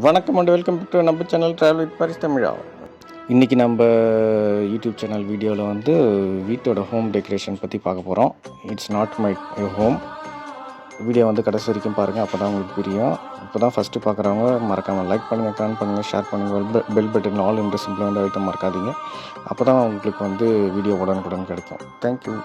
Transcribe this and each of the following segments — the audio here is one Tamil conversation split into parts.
வணக்கம் அண்ட் வெல்கம் டு நம்ம சேனல் ட்ராவல் வித் பாரிஸ் தமிழா. இன்றைக்கி நம்ம யூடியூப் சேனல் வீடியோவில் வந்து வீட்டோட ஹோம் டெக்கரேஷன் பற்றி பார்க்க போகிறோம். It's not my home. Video வந்து கடைசி வரைக்கும் பாருங்கள், அப்போ தான் உங்களுக்கு புரியும். இப்போ தான் ஃபஸ்ட்டு பார்க்குறவங்க மறக்காமல் லைக் பண்ணுங்கள், கமெண்ட் பண்ணுங்கள், ஷேர் பண்ணுங்கள், பெல் பட்டன் ஆல் என்ற சிம்பிள் வந்து ஐட்டம் மறக்காதீங்க. அப்போ தான் உங்களுக்கு வந்து வீடியோ உடனுக்குடன் கிடைக்கும். தேங்க்யூ.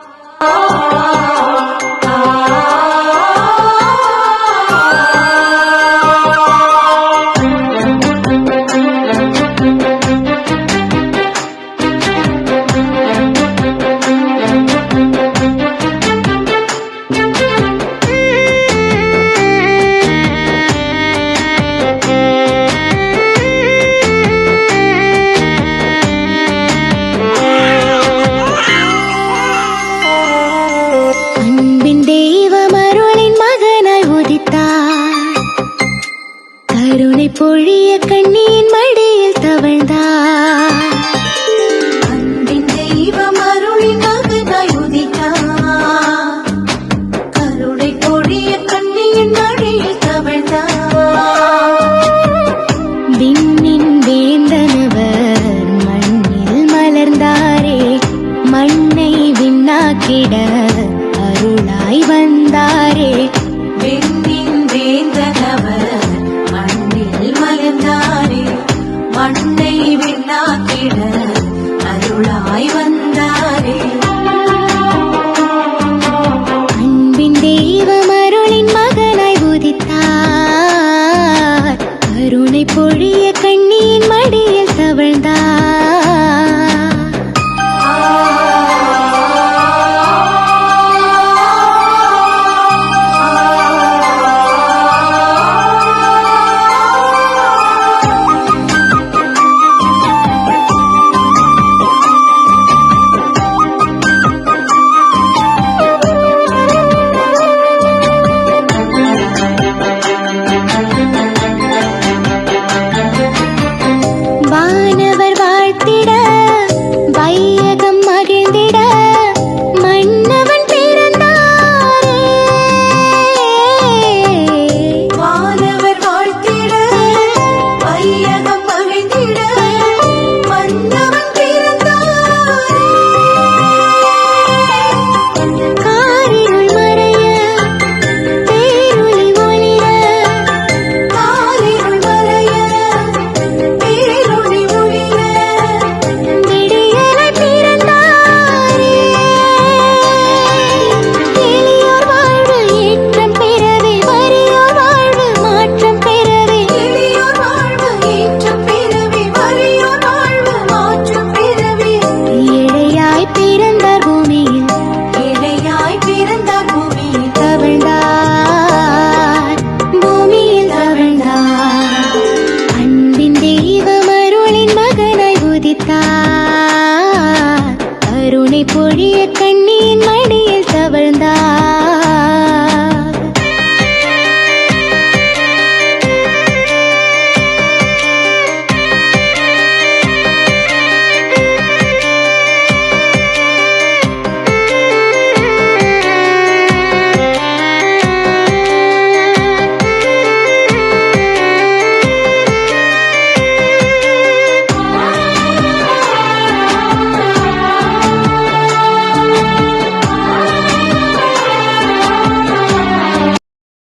கருணை பொழிய கண்ணியின் மடியில் தவழ்ந்தார். அன்பின் தெய்வம் அருளின் மகனாய் உதித்தார். கருணை பொழிய கண்ணியின் மடியில் தவழ்ந்தார். விண்ணின் வேந்தனவர் மண்ணில் மலர்ந்தாரே, மண்ணை விண்ணாக்கிட அருளாய் வந்தாரே. விண்ணின் வேந்தனவர் மண்ணை விண்ணாக்கிட அருளாய் வந்தாரே. அன்பின் தெய்வம் அருளின் மகனாய் உதித்தார். கருணை பொழிய